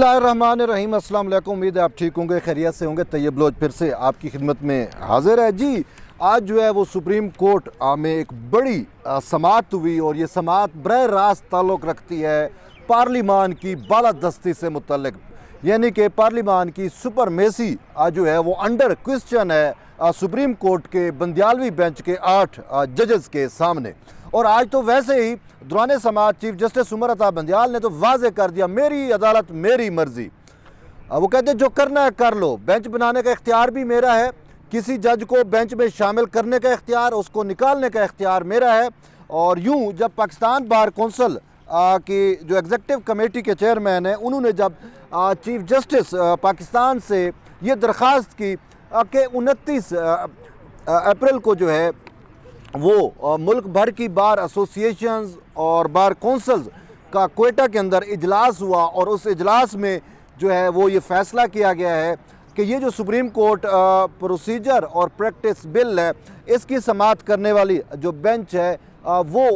बिस्मिल्लाहिर्रहमानिर्रहीम। अस्सलाम वालेकुम। उम्मीद है आप ठीक होंगे, खैरियत से होंगे। तैयब लोज फिर से आपकी खिदमत में हाजिर है जी। आज जो है वो सुप्रीम कोर्ट में एक बड़ी समाअत हुई और ये समाअत बरह रास्त ताल्लुक़ रखती है पार्लिमान की बालादस्ती से मुतल्लिक, यानी कि पार्लिमान की सुपरमेसी जो है वो अंडर क्वेश्चन है सुप्रीम कोर्ट के बंदियालवी बेंच के 8 जजेस के सामने। और आज तो वैसे ही दौरान समाअत चीफ जस्टिस उमर अता बंदियाल ने तो वाज़े कर दिया, मेरी अदालत मेरी मर्ज़ी। वो कहते हैं जो करना है कर लो, बेंच बनाने का इख्तियार भी मेरा है, किसी जज को बेंच में शामिल करने का इख्तियार, उसको निकालने का इख्तियार मेरा है। और यूँ जब पाकिस्तान बार कौंसल की जो एग्जीक्यूटिव कमेटी के चेयरमैन हैं, उन्होंने जब चीफ जस्टिस पाकिस्तान से ये दरख्वास्त की कि 29 अप्रैल को जो है वो मुल्क भर की बार एसोसिएशंस और बार कौंसल्स का कोयटा के अंदर इजलास हुआ और उस इजलास में जो है वो ये फ़ैसला किया गया है कि ये जो सुप्रीम कोर्ट प्रोसीजर और प्रैक्टिस बिल है, इसकी समाअत करने वाली जो बेंच है वो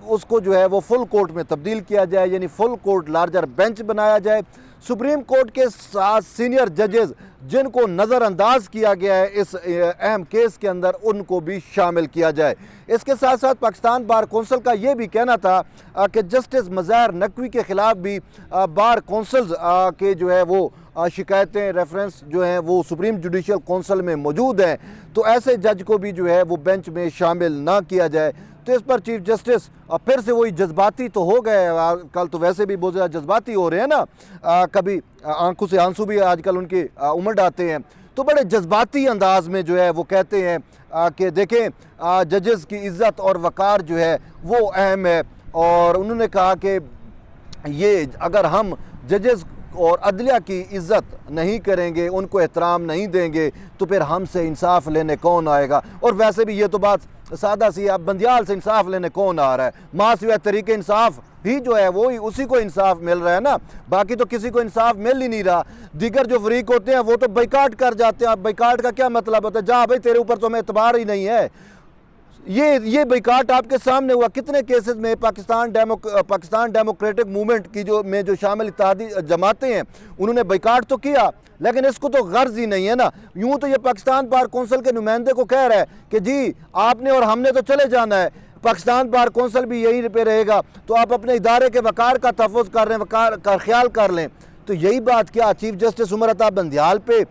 उसको जो है वो फुल कोर्ट में तब्दील किया जाए, यानी फुल कोर्ट लार्जर बेंच बनाया जाए। सुप्रीम कोर्ट के 7 सीनियर जजेस जिनको नज़रअंदाज किया गया है इस अहम केस के अंदर, उनको भी शामिल किया जाए। इसके साथ साथ पाकिस्तान बार कौंसिल का ये भी कहना था कि जस्टिस मज़ाहिर नकवी के ख़िलाफ़ भी बार कौंसल्स के जो है वो शिकायतें रेफरेंस जो हैं वो सुप्रीम जुडिशल कौंसिल में मौजूद हैं, तो ऐसे जज को भी जो है वो बेंच में शामिल ना किया जाए। तो इस पर चीफ जस्टिस फिर से वही जज्बाती तो हो गए, कल तो वैसे भी बहुत ज़्यादा जज्बाती हो रहे हैं ना, कभी आंखों से आंसू भी आजकल उनके उमड़ आते हैं, तो बड़े जज्बाती अंदाज में जो है वो कहते हैं कि देखें जजेस की इज़्ज़त और वक़ार जो है वो अहम है। और उन्होंने कहा कि ये अगर हम जजेस और अदलिया की इज़्ज़त नहीं करेंगे, उनको एहतराम नहीं देंगे, तो फिर हमसे इंसाफ लेने कौन आएगा। और वैसे भी ये तो बात सादा सी, अब बंदियाल से इंसाफ लेने कौन आ रहा है, माँ सिवाय तरीके इंसाफ ही जो है वो ही उसी को इंसाफ मिल रहा है ना, बाकी तो किसी को इंसाफ मिल ही नहीं रहा। दीगर जो फरीक होते हैं वो तो बाइकाट कर जाते हैं। बाइकाट का क्या मतलब होता है, जा भाई तेरे ऊपर तो हमें एतबार ही नहीं है। ये बाइकाट आपके सामने हुआ। कितने केसेस में पाकिस्तान डेमोक्रेटिक मूवमेंट की जो शामिल इत्तेहादी जमातें हैं, उन्होंने बाइकाट तो किया, लेकिन इसको तो गर्ज ही नहीं है ना। यूँ तो ये पाकिस्तान बार कौंसिल के नुमाइंदे को कह रहा है कि जी आपने और हमने तो चले जाना है, पाकिस्तान बार कौंसिल भी यहीं पे रहेगा, तो आप अपने इदारे के वक़ार का तहफ़्फ़ुज़ कर रहे हैं, वक़ार का ख्याल कर लें। तो यही बात क्या चीफ जस्टिस उमर अता बंदियाल पे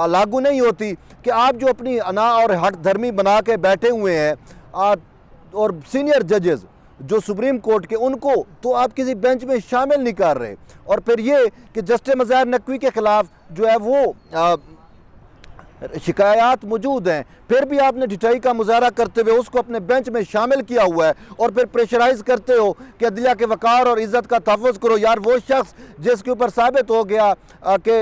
लागू नहीं होती कि आप जो अपनी अना और हट धर्मी बना के बैठे हुए हैं और सीनियर जजेस जो सुप्रीम कोर्ट के, उनको तो आप किसी बेंच में शामिल नहीं कर रहे। और फिर ये कि जस्टिस मज़ाहिर नकवी के ख़िलाफ़ जो है वो शिकायत मौजूद हैं, फिर भी आपने ढिठाई का मुजाहरा करते हुए उसको अपने बेंच में शामिल किया हुआ है और फिर प्रेशराइज करते हो कि अदलिया के वक़ार और इज़्ज़त का तहफ़्फ़ुज़ करो। यार वो शख्स जिसके ऊपर साबित हो गया कि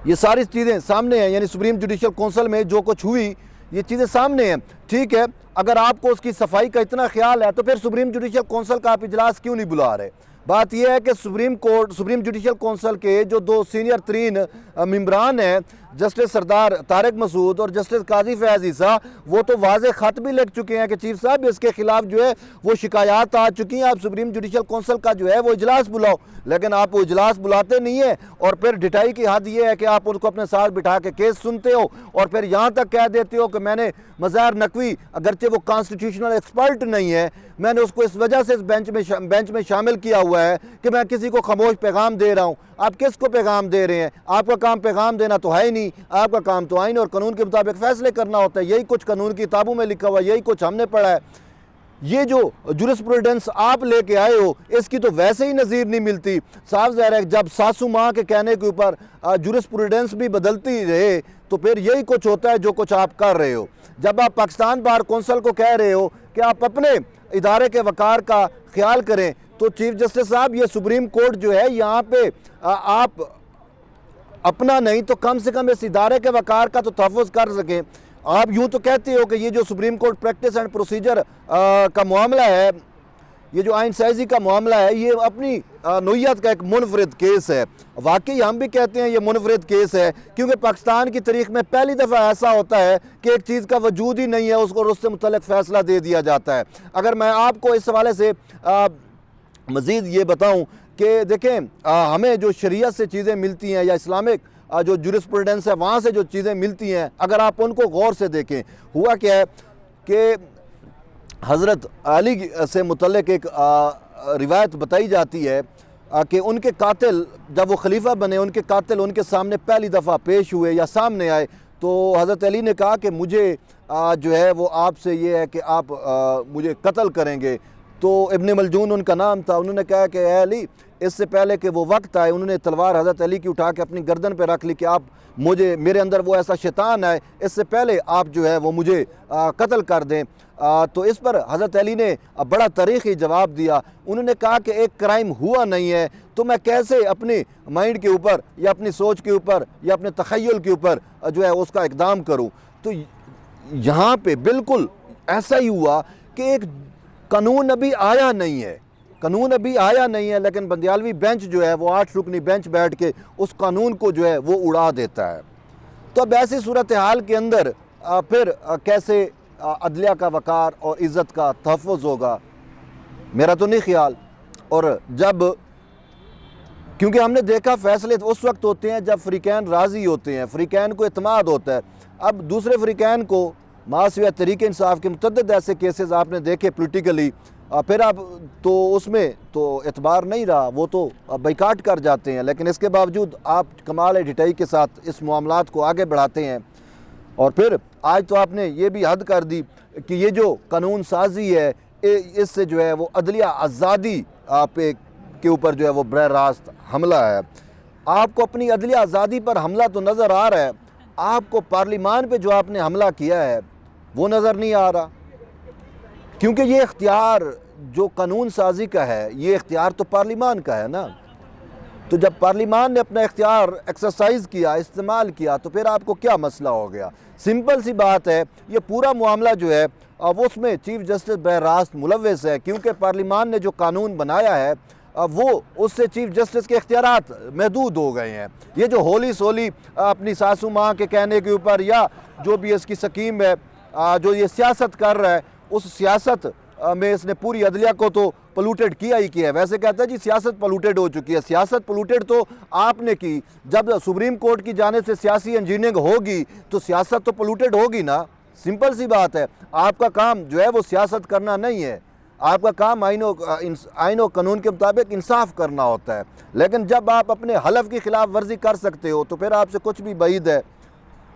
ये सारी चीज़ें सामने हैं, यानी सुप्रीम जुडिशल कौंसिल में जो कुछ हुई ये चीज़ें सामने हैं, ठीक है, अगर आपको उसकी सफाई का इतना ख्याल है तो फिर सुप्रीम जुडिशल कौंसिल का आप इजलास क्यों नहीं बुला रहे। बात यह है कि सुप्रीम जुडिशल कौंसिल के जो 2 सीनियर तरीन मेंबरान हैं, जस्टिस सरदार तारिक मसूद और जस्टिस काजी फैज़ ईसा, वो तो वाज़े ख़त भी लिख चुके हैं कि चीफ साहब इसके ख़िलाफ़ जो है वो शिकायत आ चुकी हैं, आप सुप्रीम जुडिशल कौंसिल का जो है वो इजलास बुलाओ। लेकिन आप वो इजलास बुलाते नहीं है और फिर ढिठाई की हद ये है कि आप उनको अपने साथ बिठा के केस सुनते हो और फिर यहाँ तक कह देते हो कि मैंने मज़ाहिर नकवी, अगरचे वो कॉन्स्टिट्यूशनल एक्सपर्ट नहीं है, मैंने उसको इस वजह से इस बेंच में शामिल किया हुआ है कि मैं किसी को खामोश पैगाम दे रहा हूँ। आप किसको पैगाम दे रहे हैं? आपका काम पैगाम देना तो है ही नहीं, आपका काम तो आईन और कानून के मुताबिक फ़ैसले करना होता है। यही कुछ कानून की किताबों में लिखा हुआ है, यही कुछ हमने पढ़ा है। ये जो जुरिस्प्रूडेंस आप लेके आए हो इसकी तो वैसे ही नज़ीर नहीं मिलती। साफ ज़ाहिर है जब सासू माँ के कहने के ऊपर जुरिस्प्रूडेंस भी बदलती रहे तो फिर यही कुछ होता है जो कुछ आप कर रहे हो। जब आप पाकिस्तान बार कौंसिल को कह रहे हो कि आप अपने इदारे के वक़ार का ख्याल करें, तो चीफ जस्टिस साहब ये सुप्रीम कोर्ट जो है यहाँ पे आप अपना नहीं तो कम से कम इस इदारे के वक़ार का तो तहफ़्फ़ुज़ कर सकें। आप यूँ तो कहते हो कि ये जो supreme court practice and procedure का मामला है, ये जो आइन साइजी का मामला है, ये अपनी नोयत का एक मुनफरिद केस है। वाकई हम भी कहते हैं ये मुनफरिद केस है, क्योंकि पाकिस्तान की तारीख में पहली दफ़ा ऐसा होता है कि एक चीज़ का वजूद ही नहीं है, उसको उससे मुतल्लिक़ फ़ैसला दे दिया जाता है। अगर मैं आपको इस हवाले से मज़ीद ये बताऊँ कि देखें हमें जो शरीयत से चीज़ें मिलती हैं या इस्लामिक जो जुरिस्प्रूडेंस है वहाँ से जो चीज़ें मिलती हैं, अगर आप उनको गौर से देखें, हुआ क्या है कि हज़रत अली से मुतल्लिक़ एक रिवायत बताई जाती है कि उनके कातिल जब वो खलीफा बने, उनके कातिल उनके सामने पहली दफ़ा पेश हुए या सामने आए, तो हज़रत अली ने कहा कि मुझे जो है वो आपसे ये है कि आप मुझे कत्ल करेंगे। तो इब्न मलजून उनका नाम था। उन्होंने कहा कि अली, इससे पहले कि वो वक्त आए, उन्होंने तलवार हज़रत अली की उठा के अपनी गर्दन पर रख ली कि आप मुझे, मेरे अंदर वो ऐसा शैतान है, इससे पहले आप जो है वो मुझे कत्ल कर दें। तो इस पर हज़रत अली ने बड़ा तारीख़ी जवाब दिया। उन्होंने कहा कि एक क्राइम हुआ नहीं है तो मैं कैसे अपने माइंड के ऊपर या अपनी सोच के ऊपर या अपने तख़य्युल के ऊपर जो है उसका इक़दाम करूं। तो यहाँ पे बिल्कुल ऐसा ही हुआ कि एक कानून अभी आया नहीं है, कानून अभी आया नहीं है, लेकिन बंदियालवी बेंच जो है वो 8 रुकनी बेंच बैठ के उस कानून को जो है वो उड़ा देता है। तो अब ऐसी सूरत हाल के अंदर फिर कैसे अदलिया का वक़ार और इज़्ज़त का तहफ़्फ़ुज़ होगा, मेरा तो नहीं ख्याल। और जब, क्योंकि हमने देखा फ़ैसले तो उस वक्त होते हैं जब फ़रीक़ैन राज़ी होते हैं, फ़रीक़ैन को इत्मीनान होता है। अब दूसरे फ़रीक़ैन को मासिया तहरीक इंसाफ के मुतअद्दिद ऐसे केसेस आपने देखे पोलिटिकली, फिर अब तो उसमें तो एतबार नहीं रहा, वो तो बाइकाट कर जाते हैं। लेकिन इसके बावजूद आप कमाल डिटाई के साथ इस मामलात को आगे बढ़ाते हैं। और फिर आज तो आपने ये भी हद कर दी कि ये जो कानून साजी है इससे जो है वो अदलिया आज़ादी पे के ऊपर जो है वो बरह रास्त हमला है। आपको अपनी अदलिया आज़ादी पर हमला तो नज़र आ रहा है, आपको पार्लिमान पे जो आपने हमला किया है वो नज़र नहीं आ रहा। क्योंकि ये इख्तियार जो कानून साजी का है, ये इख्तियार तो पार्लिमान का है ना। तो जब पार्लिमान ने अपना इख्तियार एक्सरसाइज किया, इस्तेमाल किया, तो फिर आपको क्या मसला हो गया? सिंपल सी बात है, ये पूरा मामला जो है वो उसमें चीफ जस्टिस बरह रास्त मुलव्वस है, क्योंकि पार्लिमान ने जो कानून बनाया है वो उससे चीफ जस्टिस के इख्तियारात महदूद हो गए हैं। ये जो होली सोली अपनी सासू माँ के कहने के ऊपर या जो भी इसकी स्कीम है, जो ये सियासत कर रहा है, उस सियासत में इसने पूरी अदलिया को तो पोल्यूटेड किया ही किया है। वैसे कहता है जी सियासत पोल्यूटेड हो चुकी है, सियासत पोल्यूटेड तो आपने की। जब सुप्रीम कोर्ट की जाने से सियासी इंजीनियरिंग होगी तो सियासत तो पोल्यूटेड होगी ना, सिंपल सी बात है। आपका काम जो है वो सियासत करना नहीं है, आपका काम आइन और कानून के मुताबिक इंसाफ करना होता है। लेकिन जब आप अपने हलफ की खिलाफ वर्जी कर सकते हो तो फिर आपसे कुछ भी बईद है।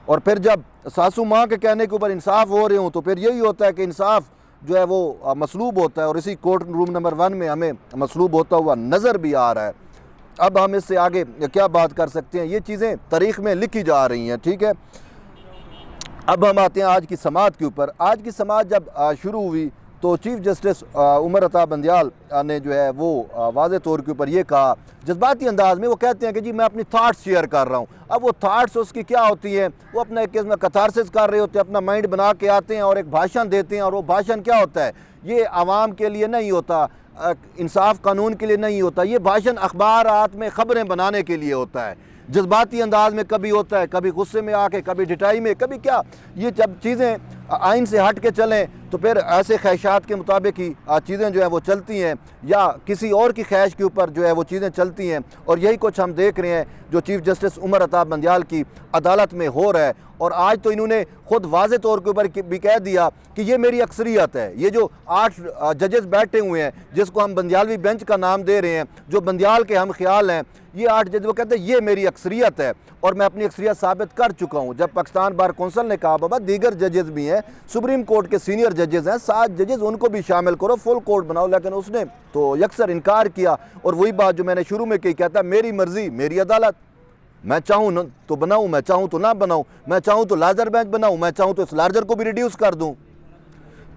और फिर जब सासू माँ के कहने के ऊपर इंसाफ हो रहे हो तो फिर यही होता है कि इंसाफ जो है वो मसलूब होता है, और इसी कोर्ट रूम नंबर 1 में हमें मसलूब होता हुआ नज़र भी आ रहा है। अब हम इससे आगे क्या बात कर सकते हैं, ये चीज़ें तारीख़ में लिखी जा रही हैं, ठीक है। अब हम आते हैं आज की समाअत के ऊपर। आज की समाअत जब शुरू हुई तो चीफ जस्टिस उमर अता बंदियाल ने जो है वो वाज़े तौर के ऊपर ये कहा, जज्बाती अंदाज में वो कहते हैं कि जी मैं अपनी थाट्स शेयर कर रहा हूँ। अब वो थाट्स उसकी क्या होती है, वो अपना एक किस्म कथारसिस कर रहे होते हैं, अपना माइंड बना के आते हैं और एक भाषण देते हैं। और वो भाषण क्या होता है, ये आवाम के लिए नहीं होता, इंसाफ कानून के लिए नहीं होता, ये भाषण अखबारात में ख़बरें बनाने के लिए होता है। जज्बाती अंदाज में कभी होता है, कभी गुस्से में आके, कभी डिटाई में, कभी क्या। ये जब चीज़ें आइन से हट के चलें तो फिर ऐसे ख्वाहिशात के मुताबिक ही चीज़ें जो है वो चलती हैं, या किसी और की ख्वाहिश के ऊपर जो है वो चीज़ें चलती हैं। और यही कुछ हम देख रहे हैं जो चीफ जस्टिस उमर अता बंदियाल की अदालत में हो रहा है। और आज तो इन्होंने खुद वाज़े तौर के ऊपर भी कह दिया कि ये मेरी अक्सरियत है। ये जो 8 जजेस बैठे हुए हैं, जिसको हम बंदियालवी बेंच का नाम दे रहे हैं, जो बंदियाल के हम ख्याल हैं, ये 8 जज वो कहते हैं ये मेरी अक्सरियत है और मैं अपनी अक्सरियत साबित कर चुका हूँ। जब पाकिस्तान बार कौंसिल ने कहा बाबा दीगर जजेस भी हैं, सुप्रीम कोर्ट के सीनियर जजेस हैं, 7 जजेस, उनको भी शामिल करो, फुल कोर्ट बनाओ, लेकिन उसने तो यकसर इनकार किया। और वही बात जो मैंने शुरू में कही, कहता है मेरी मर्जी मेरी अदालत, मैं चाहूँ तो बनाऊँ, मैं चाहूँ तो ना बनाऊँ, मैं चाहूँ तो लार्जर बेंच बनाऊँ, मैं चाहूँ तो इस लार्जर को भी रिड्यूस कर दूँ।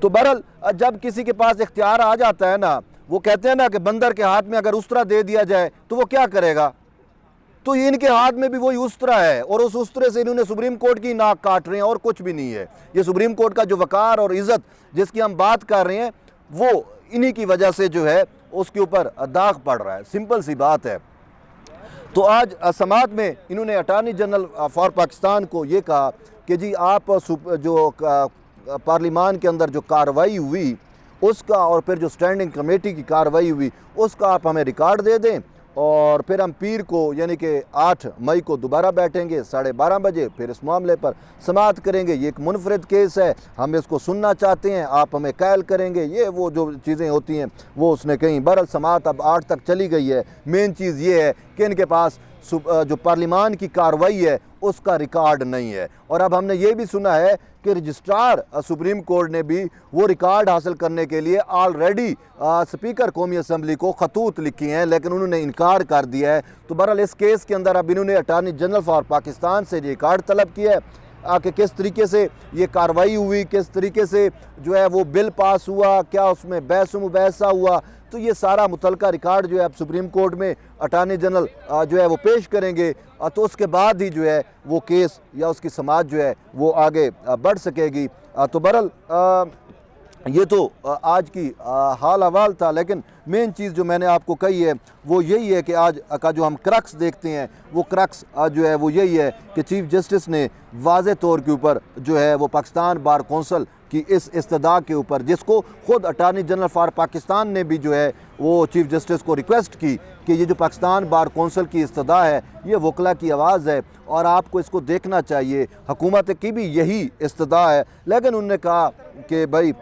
तो बहरहाल जब किसी के पास इख्तियार आ जाता है ना, वो कहते हैं ना कि बंदर के हाथ में अगर उस्तरा दे दिया जाए तो वो क्या करेगा, तो इनके हाथ में भी वही उस्तरा है और उस उस्तरे से इन्होंने सुप्रीम कोर्ट की नाक काट रहे हैं और कुछ भी नहीं है। ये सुप्रीम कोर्ट का जो वकार और इज़्ज़त जिसकी हम बात कर रहे हैं वो इन्हीं की वजह से जो है उसके ऊपर दाग पड़ रहा है, सिंपल सी बात है। तो आज समाअत में इन्होंने अटार्नी जनरल फॉर पाकिस्तान को ये कहा कि जी आप जो पार्लिमान के अंदर जो कार्रवाई हुई उसका और फिर जो स्टैंडिंग कमेटी की कार्रवाई हुई उसका आप हमें रिकॉर्ड दे दें और फिर हम पीर को यानी कि 8 मई को दोबारा बैठेंगे 12:30 बजे, फिर इस मामले पर समाअत करेंगे। ये एक मुनफरद केस है, हम इसको सुनना चाहते हैं, आप हमें कायल करेंगे, ये वो जो चीज़ें होती हैं वो उसने कहीं। बहरहाल समाअत अब 8 तक चली गई है। मेन चीज़ ये है कि इनके पास जो पार्लिमान की कार्रवाई है उसका रिकॉर्ड नहीं है। और अब हमने ये भी सुना है कि रजिस्ट्रार सुप्रीम कोर्ट ने भी वो रिकॉर्ड हासिल करने के लिए ऑलरेडी स्पीकर कौमी असम्बली को खतूत लिखी हैं, लेकिन उन्होंने इनकार कर दिया है। तो बहरहाल इस केस के अंदर अब इन्होंने अटार्नी जनरल फॉर पाकिस्तान से रिकॉर्ड तलब किया है कि किस तरीके से ये कार्रवाई हुई, किस तरीके से जो है वो बिल पास हुआ, क्या उसमें बहस मुबैसा हुआ। तो ये सारा मुतलका रिकॉर्ड जो है अब सुप्रीम कोर्ट में अटार्नी जनरल जो है वो पेश करेंगे, तो उसके बाद ही जो है वो केस या उसकी समाअत जो है वो आगे बढ़ सकेगी। तो बहरहाल ये तो आज की हाल अहवाल था, लेकिन मेन चीज़ जो मैंने आपको कही है वो यही है कि आज का जो हम क्रक्स देखते हैं वो क्रक्स जो है वो यही है कि चीफ़ जस्टिस ने वाज़े तौर के ऊपर जो है वो पाकिस्तान बार कौंसल की इस इस्तदा के ऊपर, जिसको ख़ुद अटार्नी जनरल फॉर पाकिस्तान ने भी जो है वो चीफ़ जस्टिस को रिक्वेस्ट की कि ये जो पाकिस्तान बार कौंसल की इस्तदा है ये वकला की आवाज़ है और आपको इसको देखना चाहिए। हुकूमत की भी यही इस्तदा है, लेकिन उन्होंने कहा कि भाई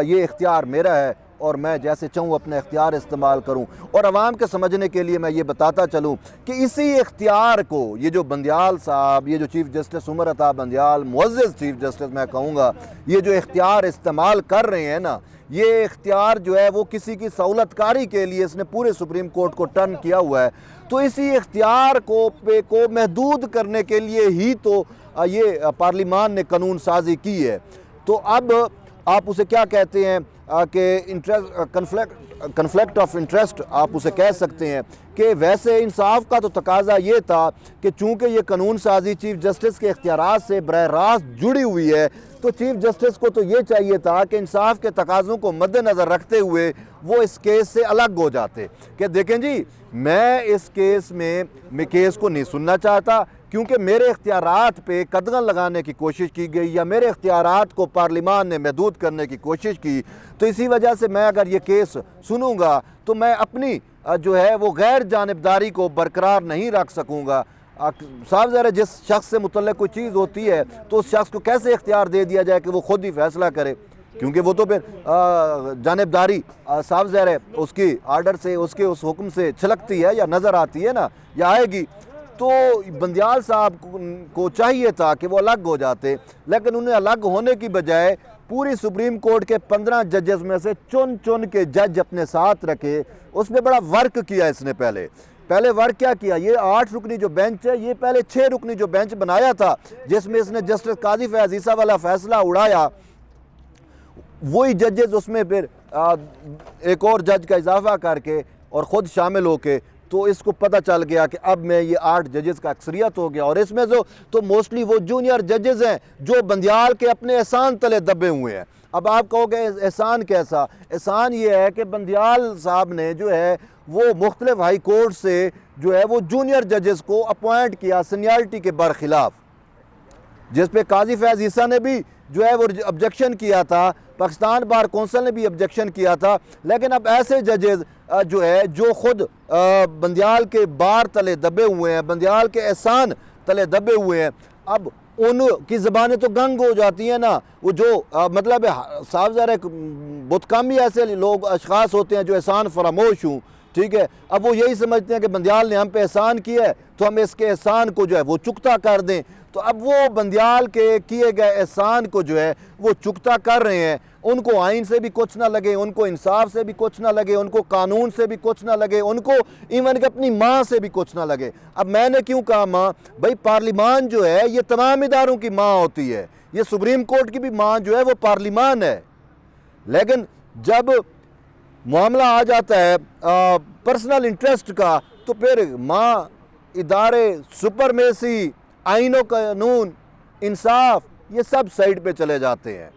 ये इख्तियार मेरा है और मैं जैसे चाहूँ अपना इख्तियार इस्तेमाल करूँ। और आवाम के समझने के लिए मैं ये बताता चलूँ कि इसी इख्तियार को ये जो बंदियाल साहब, ये जो chief justice Umar Ata Bandial, मुअज़्ज़ज़ chief justice मैं कहूँगा, ये जो इख्तियार इस्तेमाल कर रहे हैं ना, ये इख्तियार जो है वो किसी की सहूलतकारी के लिए इसने पूरे सुप्रीम कोर्ट को टर्न किया हुआ है। तो इसी इख्तियार को महदूद करने के लिए ही तो ये पार्लिमान ने कानून साजी की है। तो अब आप उसे क्या कहते हैं कि कन्फ्लिक्ट ऑफ इंटरेस्ट आप उसे कह सकते हैं कि वैसे इंसाफ का तो तकाजा ये था कि चूँकि ये कानून साजी चीफ जस्टिस के इख्तियारात से बरह रास्त जुड़ी हुई है, तो चीफ जस्टिस को तो ये चाहिए था कि इंसाफ के तकाज़ों को मद्देनज़र रखते हुए वो इस केस से अलग हो जाते कि देखें जी, मैं इस केस में केस को नहीं सुनना चाहता क्योंकि मेरे इख्तियारात पे कदगन लगाने की कोशिश की गई या मेरे इख्तियारात को पार्लिमान ने महदूद करने की कोशिश की, तो इसी वजह से मैं अगर ये केस सुनूंगा तो मैं अपनी जो है वो गैर जानिबदारी को बरकरार नहीं रख सकूँगा। साफ ज़ाहिर है जिस शख्स से मुतल्लिक़ कोई चीज़ होती है तो उस शख्स को कैसे इख्तियार दे दिया जाए कि वो खुद ही फैसला करे, क्योंकि वो तो फिर जानिबदारी साफ ज़ाहिर है उसकी आर्डर से, उसके उस हुक्म से छलकती है या नज़र आती है ना, या आएगी। तो बंदियाल साहब को चाहिए था कि वो अलग हो जाते, लेकिन उन्हें अलग होने की बजाय पूरी सुप्रीम कोर्ट के 15 जजेस में से चुन चुन के जज अपने साथ रखे। उसमें बड़ा वर्क किया इसने। पहले वर्क क्या किया, ये 8 रुकनी जो बेंच है, ये पहले 6 रुकनी जो बेंच बनाया था जिसमें इसने जस्टिस काजी फैज़ ईसा वाला फैसला उड़ाया, वही जजेस उसमें फिर एक और जज का इजाफा करके और ख़ुद शामिल होके, तो इसको पता चल गया कि अब मैं ये 8 जजेस का अक्सरियत हो गया। और इसमें जो तो मोस्टली वो जूनियर जजेस हैं जो बंदियाल के अपने एहसान तले दबे हुए हैं। अब आप कहोगे एहसान कैसा? एहसान ये है कि बंदियाल साहब ने जो है वो मुख्तलिफ हाई कोर्ट से जो है वो जूनियर जजेस को अपॉइंट किया सीनियरिटी के बरखिलाफ, जिस पे काजी फैज़ ईसा ने भी जो है वो ऑब्जेक्शन किया था, पाकिस्तान बार कौंसिल ने भी ऑब्जेक्शन किया था। लेकिन अब ऐसे जजेस जो है जो ख़ुद बंदियाल के बार तले दबे हुए हैं, बंदियाल के एहसान तले दबे हुए हैं, अब उनकी ज़बानें तो गंग हो जाती हैं ना। वो जो मतलब साफ ज़ाहिर है बहुत कम ही ऐसे लोग अशख़ास होते हैं जो एहसान फरामोश हूँ, ठीक है। अब वो यही समझते हैं कि बंदियाल ने हम पे एहसान किया है तो हम इसके एहसान को जो है वो चुकता कर दें। तो अब वो बंदियाल के किए गए एहसान को जो है वो चुकता कर रहे हैं। उनको आइन से भी कुछ ना लगे, उनको इंसाफ से भी कुछ ना लगे, उनको कानून से भी कुछ ना लगे, उनको इवन कि अपनी माँ से भी कुछ ना लगे। अब मैंने क्यों कहा माँ? भाई पार्लिमान जो है ये तमाम इदारों की माँ होती है, ये सुप्रीम कोर्ट की भी माँ जो है वो पार्लिमान है। लेकिन जब मामला आ जाता है पर्सनल इंटरेस्ट का, तो फिर माँ, इदारे, सुपरमेसी, आईनो कानून, इंसाफ, ये सब साइड पे चले जाते हैं।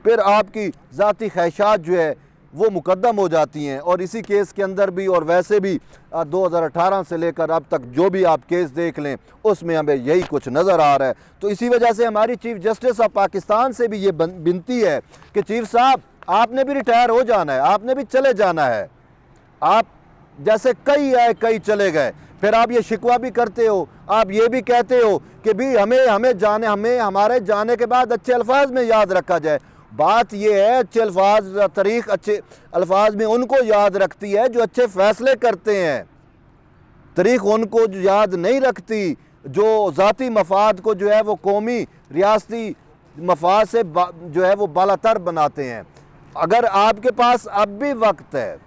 फिर आपकी ज़ाती ख्वाहिशात जो है वो मुकद्दम हो जाती हैं। और इसी केस के अंदर भी और वैसे भी 2018 से लेकर अब तक जो भी आप केस देख लें उसमें हमें यही कुछ नज़र आ रहा है। तो इसी वजह से हमारी चीफ जस्टिस ऑफ पाकिस्तान से भी ये विनती है कि चीफ साहब आपने भी रिटायर हो जाना है, आपने भी चले जाना है। आप जैसे कई आए कई चले गए। फिर आप ये शिकवा भी करते हो, आप ये भी कहते हो कि भी हमें हमारे जाने के बाद अच्छे अल्फाज में याद रखा जाए। बात ये है, अच्छे अल्फाज, तारीख अच्छे अल्फाज में उनको याद रखती है जो अच्छे फ़ैसले करते हैं। तारीख उनको जो याद नहीं रखती जो ज़ाती मफाद को जो है वो कौमी रियासती मफाद से जो है वो बालातर बनाते हैं। अगर आपके पास अब भी वक्त है,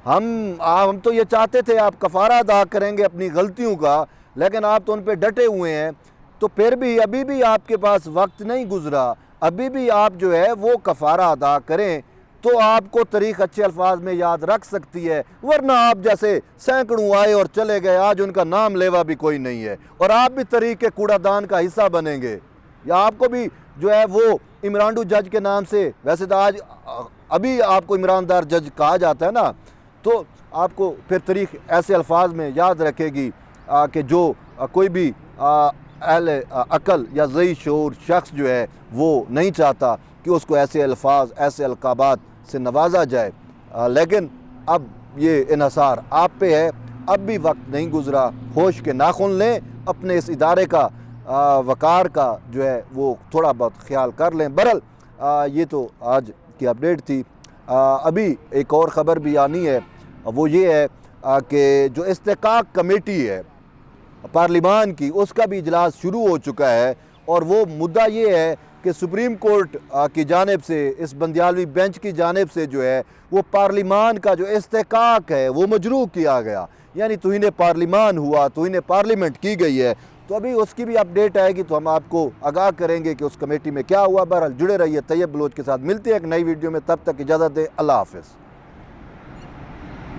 हम तो ये चाहते थे आप कफ़ारा अदा करेंगे अपनी गलतियों का, लेकिन आप तो उन पर डटे हुए हैं। तो फिर भी अभी भी आपके पास वक्त नहीं गुज़रा, अभी भी आप जो है वो कफ़ारा अदा करें तो आपको तारीख अच्छे अल्फाज में याद रख सकती है। वरना आप जैसे सैकड़ों आए और चले गए, आज उनका नाम लेवा भी कोई नहीं है और आप भी तारीख के कूड़ादान का हिस्सा बनेंगे। या आपको भी जो है वो इमरान जज के नाम से, वैसे तो आज अभी आपको इमरानदार जज कहा जाता है ना, तो आपको फिर तारीख ऐसे अल्फाज में याद रखेगी कि जो कोई भी अहले अकल या ज़ई शऊर शख्स जो है वो नहीं चाहता कि उसको ऐसे अल्फाज, ऐसे अलकाबात से नवाजा जाए। लेकिन अब ये इन्हसार आप पे है, अब भी वक्त नहीं गुज़रा। होश के नाखून लें, अपने इस इदारे का वक़ार का जो है वो थोड़ा बहुत ख्याल कर लें। बहरहाल ये तो आज की अपडेट थी। अभी एक और ख़बर भी आनी है, वो ये है कि जो इस्तेकाक कमेटी है पार्लिमान की, उसका भी इजलास शुरू हो चुका है और वो मुद्दा ये है कि सुप्रीम कोर्ट की जानिब से, इस बंदियालवी बेंच की जानिब से जो है वो पार्लिमान का जो इस्तेकाक है वो मजरूह किया गया, यानी तौहीन पार्लिमान हुआ, तौहीन पार्लियामेंट की गई है। तो अभी उसकी भी अपडेट आएगी तो हम आपको आगाह करेंगे कि उस कमेटी में क्या हुआ। बहरहाल जुड़े रहिए तैयब बलोच के साथ। मिलते हैं एक नई वीडियो में, तब तक इजाज़त दें। अल्लाह हाफ़िज़।